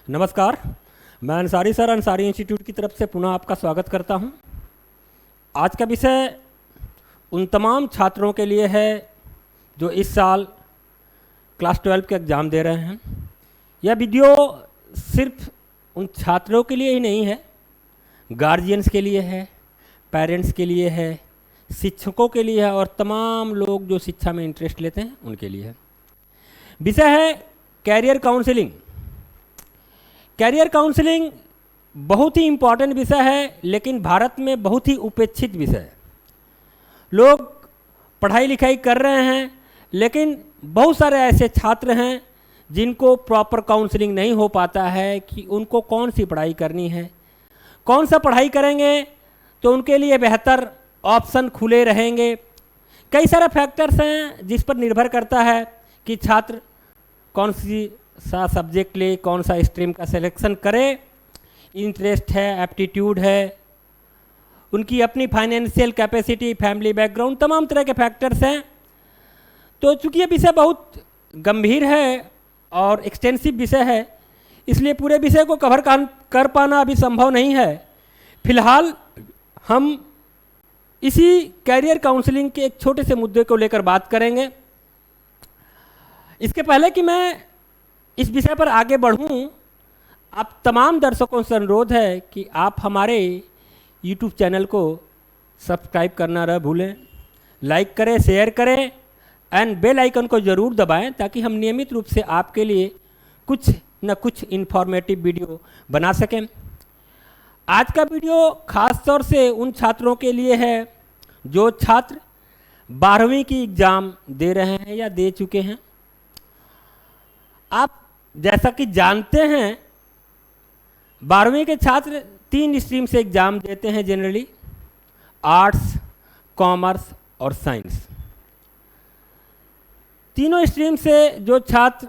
नमस्कार। मैं Ansari sir Ansari institute की तरफ से पुनः आपका स्वागत करता हूं। आज का विषय उन तमाम छात्रों के लिए है जो इस साल क्लास 12 के एग्ज़ाम दे रहे हैं। यह वीडियो सिर्फ उन छात्रों के लिए ही नहीं है, गार्जियंस के लिए है, पेरेंट्स के लिए है, शिक्षकों के लिए है और तमाम लोग जो शिक्षा में इंटरेस्ट लेते हैं उनके लिए है। विषय है कैरियर काउंसलिंग। कैरियर काउंसलिंग बहुत ही इम्पॉर्टेंट विषय है, लेकिन भारत में बहुत ही उपेक्षित विषय है। लोग पढ़ाई लिखाई कर रहे हैं, लेकिन बहुत सारे ऐसे छात्र हैं जिनको प्रॉपर काउंसलिंग नहीं हो पाता है कि उनको कौन सी पढ़ाई करनी है, कौन सा पढ़ाई करेंगे तो उनके लिए बेहतर ऑप्शन खुले रहेंगे। कई सारे फैक्टर्स हैं जिस पर निर्भर करता है कि छात्र कौन सा सब्जेक्ट ले, कौन सा स्ट्रीम का सिलेक्शन करे। इंटरेस्ट है, एप्टीट्यूड है, उनकी अपनी फाइनेंशियल कैपेसिटी, फैमिली बैकग्राउंड, तमाम तरह के फैक्टर्स हैं। तो चूँकि ये विषय बहुत गंभीर है और एक्सटेंसिव विषय है, इसलिए पूरे विषय को कवर कर पाना अभी संभव नहीं है। फिलहाल हम इसी कैरियर काउंसलिंग के एक छोटे से मुद्दे को लेकर बात करेंगे। इसके पहले कि मैं इस विषय पर आगे बढ़ूं, आप तमाम दर्शकों से अनुरोध है कि आप हमारे YouTube चैनल को सब्सक्राइब करना न भूलें, लाइक करें, शेयर करें एंड बेल आइकन को ज़रूर दबाएं ताकि हम नियमित रूप से आपके लिए कुछ न कुछ इन्फॉर्मेटिव वीडियो बना सकें। आज का वीडियो खास तौर से उन छात्रों के लिए है जो छात्र 12वीं की एग्ज़ाम दे रहे हैं या दे चुके हैं। आप जैसा कि जानते हैं 12वीं के छात्र 3 स्ट्रीम से एग्ज़ाम देते हैं जनरली, आर्ट्स, कॉमर्स और साइंस। तीनों स्ट्रीम से जो छात्र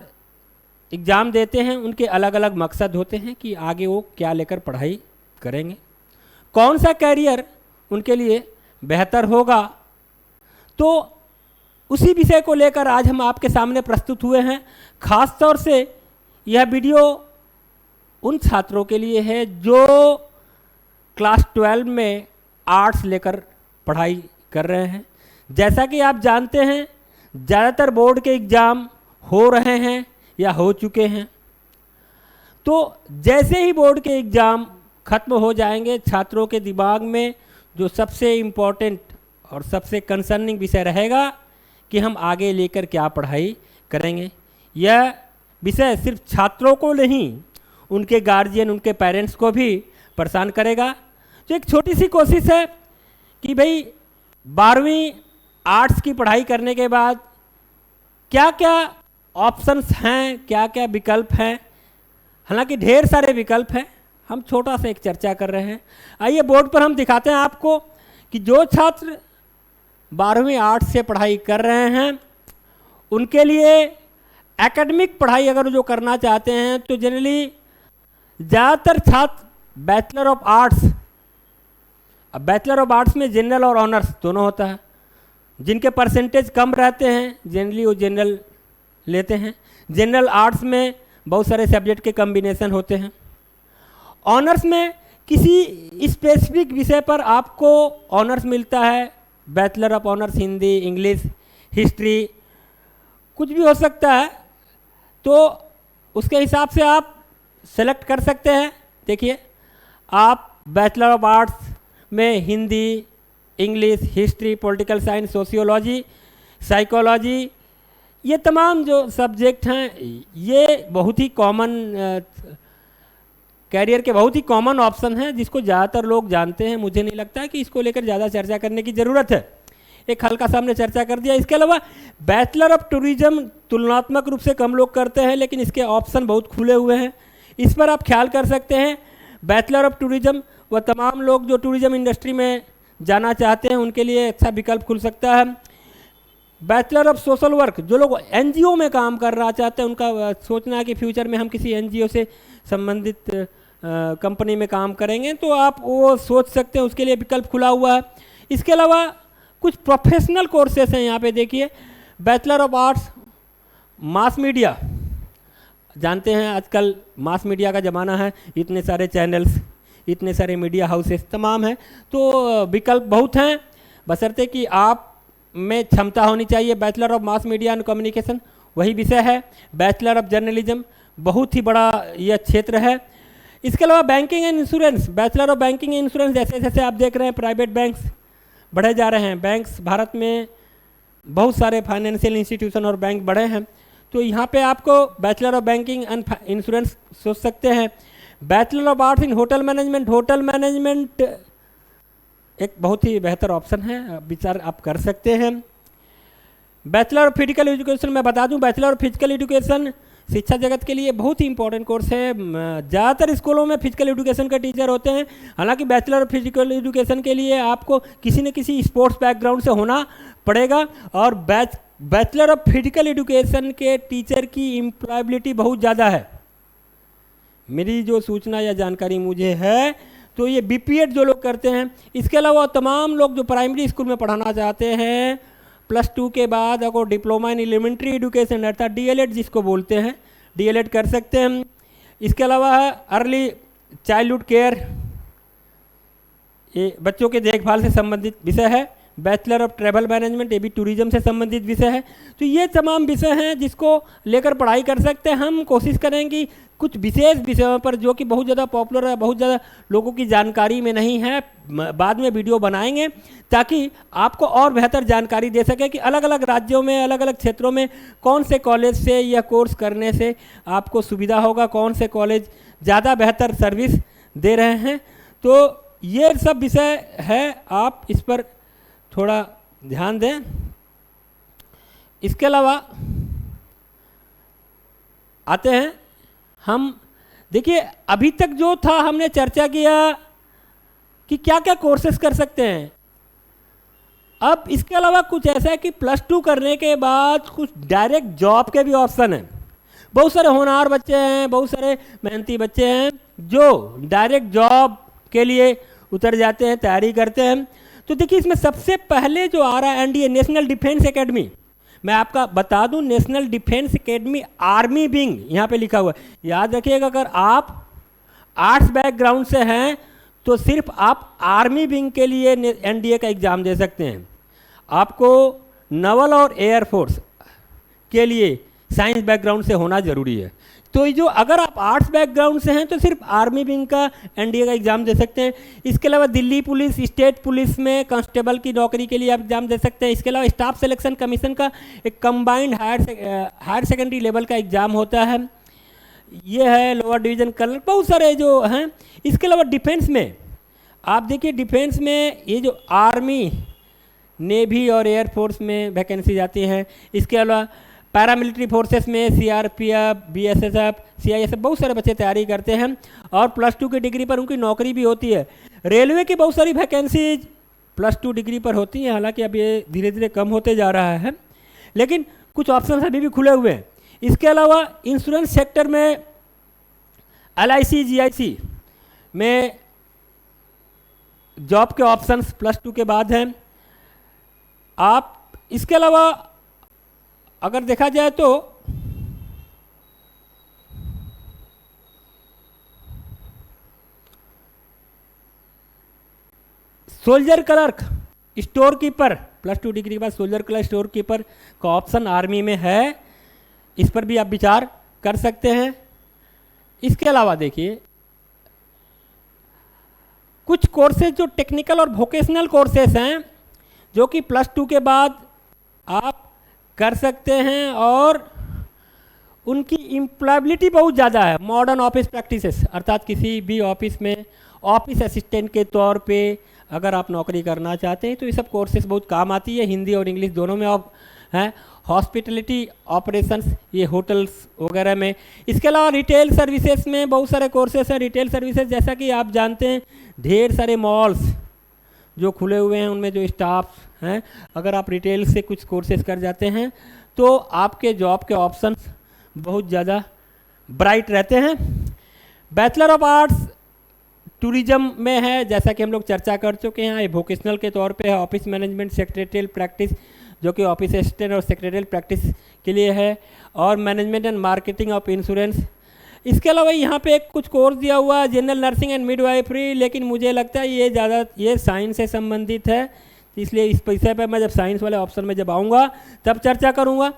एग्ज़ाम देते हैं उनके अलग अलग मकसद होते हैं कि आगे वो क्या लेकर पढ़ाई करेंगे, कौन सा कैरियर उनके लिए बेहतर होगा। तो उसी विषय को लेकर आज हम आपके सामने प्रस्तुत हुए हैं। खास तौर से यह वीडियो उन छात्रों के लिए है जो क्लास 12 में आर्ट्स लेकर पढ़ाई कर रहे हैं। जैसा कि आप जानते हैं ज़्यादातर बोर्ड के एग्ज़ाम हो रहे हैं या हो चुके हैं। तो जैसे ही बोर्ड के एग्ज़ाम ख़त्म हो जाएंगे, छात्रों के दिमाग में जो सबसे इम्पोर्टेंट और सबसे कंसर्निंग विषय रहेगा कि हम आगे लेकर क्या पढ़ाई करेंगे। यह विषय सिर्फ छात्रों को नहीं, उनके गार्जियन, उनके पेरेंट्स को भी परेशान करेगा। तो एक छोटी सी कोशिश है कि भाई 12वीं आर्ट्स की पढ़ाई करने के बाद क्या क्या ऑप्शंस हैं, क्या क्या विकल्प हैं। हालांकि ढेर सारे विकल्प हैं, हम छोटा सा एक चर्चा कर रहे हैं। आइए बोर्ड पर हम दिखाते हैं आपको कि जो छात्र 12वीं आर्ट्स से पढ़ाई कर रहे हैं उनके लिए एकेडमिक पढ़ाई अगर जो करना चाहते हैं तो जनरली ज़्यादातर छात्र बैचलर ऑफ आर्ट्स, अब बैचलर ऑफ आर्ट्स में जनरल और ऑनर्स दोनों होता है। जिनके परसेंटेज कम रहते हैं जनरली वो जनरल लेते हैं। जनरल आर्ट्स में बहुत सारे सब्जेक्ट के कम्बिनेशन होते हैं। ऑनर्स में किसी स्पेसिफिक विषय पर आपको ऑनर्स मिलता है, bachelor of honours Hindi, English, history, कुछ भी हो सकता है। तो उसके हिसाब से आप सेलेक्ट कर सकते हैं। देखिए, आप बैचलर ऑफ आर्ट्स में Hindi, English, history, political science, sociology, psychology, ये तमाम जो सब्जेक्ट हैं ये बहुत ही कॉमन कैरियर के बहुत ही कॉमन ऑप्शन हैं जिसको ज़्यादातर लोग जानते हैं। मुझे नहीं लगता है कि इसको लेकर ज़्यादा चर्चा करने की ज़रूरत है। एक हल्का सा हमने चर्चा कर दिया। इसके अलावा बैचलर ऑफ टूरिज्म तुलनात्मक रूप से कम लोग करते हैं, लेकिन इसके ऑप्शन बहुत खुले हुए हैं। इस पर आप ख्याल कर सकते हैं। बैचलर ऑफ टूरिज्म वह तमाम लोग जो टूरिज्म इंडस्ट्री में जाना चाहते हैं उनके लिए अच्छा विकल्प खुल सकता है। बैचलर ऑफ सोशल वर्क, जो लोग NGO में काम करना चाहते हैं, उनका सोचना है कि फ्यूचर में हम किसी NGO से संबंधित कंपनी में काम करेंगे, तो आप वो सोच सकते हैं, उसके लिए विकल्प खुला हुआ है। इसके अलावा कुछ प्रोफेशनल कोर्सेस हैं यहाँ पे देखिए। Bachelor of arts mass media, जानते हैं आजकल मास मीडिया का ज़माना है, इतने सारे चैनल्स, इतने सारे मीडिया हाउसेस तमाम हैं, तो विकल्प बहुत हैं, बशर्ते कि आप में क्षमता होनी चाहिए। Bachelor of mass media and communication वही विषय है। बैचलर ऑफ जर्नलिज्म बहुत ही बड़ा यह क्षेत्र है। इसके अलावा banking and insurance, bachelor of banking and insurance, जैसे जैसे आप देख रहे हैं प्राइवेट बैंक्स बढ़े जा रहे हैं, बैंक्स भारत में बहुत सारे फाइनेंशियल इंस्टीट्यूशन और बैंक बढ़े हैं, तो यहाँ पे आपको bachelor of banking and insurance सोच सकते हैं। Bachelor of arts in hotel management, hotel management एक बहुत ही बेहतर ऑप्शन है, विचार आप कर सकते हैं। बैचलर ऑफ फिजिकल एजुकेशन, मैं बता दूं बैचलर ऑफ फिजिकल एजुकेशन शिक्षा जगत के लिए बहुत ही इंपॉर्टेंट कोर्स है। ज़्यादातर स्कूलों में फिजिकल एजुकेशन का टीचर होते हैं। हालांकि बैचलर ऑफ फिजिकल एजुकेशन के लिए आपको किसी न किसी स्पोर्ट्स बैकग्राउंड से होना पड़ेगा, और बैचलर ऑफ फिजिकल एजुकेशन के टीचर की एम्प्लॉयबिलिटी बहुत ज़्यादा है। मेरी जो सूचना या जानकारी मुझे है तो ये बीपीएड जो लोग करते हैं, इसके अलावा तमाम लोग जो प्राइमरी स्कूल में पढ़ाना चाहते हैं, +2 के बाद अगर डिप्लोमा इन एलिमेंट्री एजुकेशन अर्थात डीएलएड जिसको बोलते हैं, डीएलएड कर सकते हैं। इसके अलावा अर्ली चाइल्डहुड केयर, ये बच्चों के देखभाल से संबंधित विषय है। बैचलर ऑफ ट्रैवल मैनेजमेंट, ये भी टूरिज्म से संबंधित विषय है। तो ये तमाम विषय हैं जिसको लेकर पढ़ाई कर सकते हैं। हम कोशिश करेंगे कुछ विशेष विषयों पर जो कि बहुत ज़्यादा पॉपुलर है, बहुत ज़्यादा लोगों की जानकारी में नहीं है, बाद में वीडियो बनाएंगे ताकि आपको और बेहतर जानकारी दे सके कि अलग अलग राज्यों में, अलग अलग क्षेत्रों में कौन से कॉलेज से यह कोर्स करने से आपको सुविधा होगा, कौन से कॉलेज ज़्यादा बेहतर सर्विस दे रहे हैं। तो ये सब विषय है, आप इस पर थोड़ा ध्यान दें। इसके अलावा आते हैं हम, देखिए अभी तक जो था हमने चर्चा किया कि क्या क्या कोर्सेज कर सकते हैं। अब इसके अलावा कुछ ऐसा है कि +2 करने के बाद कुछ डायरेक्ट जॉब के भी ऑप्शन हैं। बहुत सारे होनहार बच्चे हैं, बहुत सारे मेहनती बच्चे हैं जो डायरेक्ट जॉब के लिए उतर जाते हैं, तैयारी करते हैं। तो देखिए इसमें सबसे पहले जो आ रहा है एनडीए, नेशनल डिफेंस एकेडमी। मैं आपका बता दूं, national defence academy army wing यहाँ पे लिखा हुआ है। याद रखिएगा, अगर आप आर्ट्स बैकग्राउंड से हैं तो सिर्फ आप आर्मी विंग के लिए एनडीए का एग्ज़ाम दे सकते हैं। आपको नवल और एयरफोर्स के लिए साइंस बैकग्राउंड से होना ज़रूरी है। तो जो अगर आप आर्ट्स बैकग्राउंड से हैं तो सिर्फ आर्मी विंग का एनडीए का एग्ज़ाम दे सकते हैं। इसके अलावा दिल्ली पुलिस, स्टेट पुलिस में कांस्टेबल की नौकरी के लिए आप एग्ज़ाम दे सकते हैं। इसके अलावा स्टाफ सिलेक्शन कमीशन का एक कंबाइंड हायर सेकेंडरी लेवल का एग्ज़ाम होता है। ये है लोअर डिवीज़न कलर, बहुत सारे जो हैं। इसके अलावा डिफेंस में आप देखिए, डिफेंस में ये जो आर्मी, नेवी और एयरफोर्स में वैकेंसी जाती हैं। इसके अलावा पैरामिलिट्री फोर्सेस में सीआरपीएफ, बीएसएफ, सीआईएसएफ बहुत सारे बच्चे तैयारी करते हैं और +2 की डिग्री पर उनकी नौकरी भी होती है। रेलवे की बहुत सारी वैकेंसीज +2 डिग्री पर होती हैं, हालांकि अब ये धीरे धीरे कम होते जा रहा है, लेकिन कुछ ऑप्शन अभी भी खुले हुए हैं। इसके अलावा इंश्योरेंस सेक्टर में LIC, GIC में जॉब के ऑप्शंस +2 के बाद हैं। आप इसके अलावा अगर देखा जाए तो soldier clerk, store keeper, +2 degree के बाद सोल्जर क्लर्क, स्टोर कीपर का ऑप्शन आर्मी में है। इस पर भी आप विचार कर सकते हैं। इसके अलावा देखिए कुछ कोर्सेज जो टेक्निकल और वोकेशनल कोर्सेज हैं जो कि +2 के बाद आप कर सकते हैं और उनकी एम्प्लॉयबिलिटी बहुत ज़्यादा है। मॉडर्न ऑफिस प्रैक्टिसेस अर्थात किसी भी ऑफिस में ऑफिस असिस्टेंट के तौर पे अगर आप नौकरी करना चाहते हैं तो ये सब कोर्सेज बहुत काम आती है। हिंदी और इंग्लिश दोनों में आप हैं। हॉस्पिटलिटी ऑपरेशंस, ये होटल्स वगैरह में। इसके अलावा रिटेल सर्विसेज में बहुत सारे कोर्सेज हैं। रिटेल सर्विसेज जैसा कि आप जानते हैं, ढेर सारे मॉल्स जो खुले हुए हैं उनमें जो स्टाफ हैं, अगर आप रिटेल से कुछ कोर्सेज कर जाते हैं तो आपके जॉब के ऑप्शंस बहुत ज़्यादा ब्राइट रहते हैं। बैचलर ऑफ आर्ट्स टूरिज्म में है, जैसा कि हम लोग चर्चा कर चुके हैं। ये वोकेशनल के तौर पे है। ऑफिस मैनेजमेंट, सेक्रेटरियल प्रैक्टिस जो कि ऑफिस असिस्टेंट और सेक्रेटरियल प्रैक्टिस के लिए है, और management and marketing of insurance. इसके अलावा यहाँ पे एक कुछ कोर्स दिया हुआ है जनरल नर्सिंग एंड मिडवाइफरी, लेकिन मुझे लगता है ये साइंस से संबंधित है, इसलिए इस विषय पे मैं जब साइंस वाले ऑप्शन में जब आऊँगा तब चर्चा करूँगा।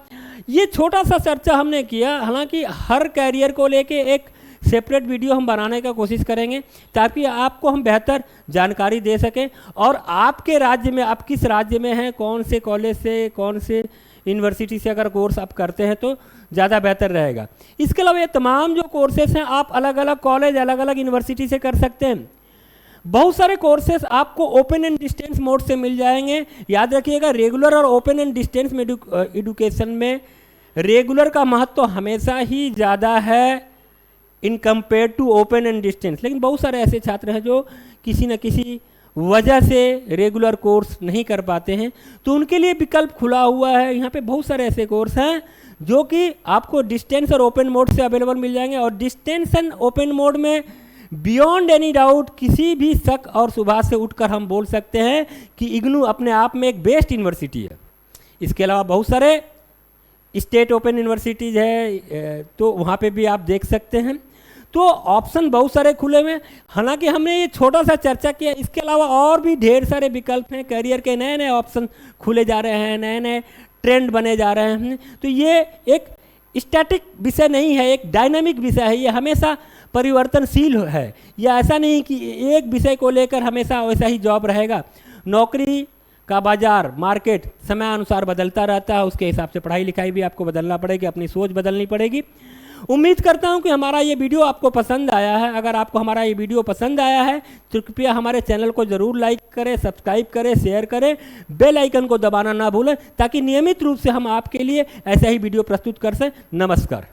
ये छोटा सा चर्चा हमने किया, हालांकि हर कैरियर को लेके एक सेपरेट वीडियो हम बनाने का कोशिश करेंगे ताकि आपको हम बेहतर जानकारी दे सकें, और आपके राज्य में, आप किस राज्य में हैं, कौन से कॉलेज से, कौन से यूनिवर्सिटी से अगर कोर्स आप करते हैं तो ज़्यादा बेहतर रहेगा। इसके अलावा ये तमाम जो कोर्सेस हैं आप अलग अलग कॉलेज, अलग अलग यूनिवर्सिटी से कर सकते हैं। बहुत सारे कोर्सेस आपको ओपन एंड डिस्टेंस मोड से मिल जाएंगे। याद रखिएगा, रेगुलर और ओपन एंड डिस्टेंस में एजुकेशन में रेगुलर का महत्व हमेशा ही ज़्यादा है in compare to open and distance, लेकिन बहुत सारे ऐसे छात्र हैं जो किसी न किसी वजह से रेगुलर कोर्स नहीं कर पाते हैं, तो उनके लिए विकल्प खुला हुआ है। यहाँ पे बहुत सारे ऐसे कोर्स हैं जो कि आपको डिस्टेंस और ओपन मोड से अवेलेबल मिल जाएंगे, और डिस्टेंस एंड ओपन मोड में बियॉन्ड एनी डाउट, किसी भी शक और शुबा से उठकर हम बोल सकते हैं कि इग्नू अपने आप में एक बेस्ट यूनिवर्सिटी है। इसके अलावा बहुत सारे स्टेट ओपन यूनिवर्सिटीज़ है, तो वहाँ पे भी आप देख सकते हैं। तो ऑप्शन बहुत सारे खुले हुए हैं। हालांकि हमने ये छोटा सा चर्चा किया, इसके अलावा और भी ढेर सारे विकल्प हैं। करियर के नए नए ऑप्शन खुले जा रहे हैं, नए नए ट्रेंड बने जा रहे हैं। तो ये एक स्टैटिक विषय नहीं है, एक डायनामिक विषय है। ये हमेशा परिवर्तनशील है। यह ऐसा नहीं कि एक विषय को लेकर हमेशा वैसा ही जॉब रहेगा। नौकरी का बाजार, मार्केट समय अनुसार बदलता रहता है, उसके हिसाब से पढ़ाई लिखाई भी आपको बदलना पड़ेगी, अपनी सोच बदलनी पड़ेगी। उम्मीद करता हूं कि हमारा ये वीडियो आपको पसंद आया है। अगर आपको हमारा ये वीडियो पसंद आया है तो कृपया हमारे चैनल को ज़रूर लाइक करें, सब्सक्राइब करें, शेयर करें, बेल आइकन को दबाना ना भूलें, ताकि नियमित रूप से हम आपके लिए ऐसा ही वीडियो प्रस्तुत कर सकें। नमस्कार।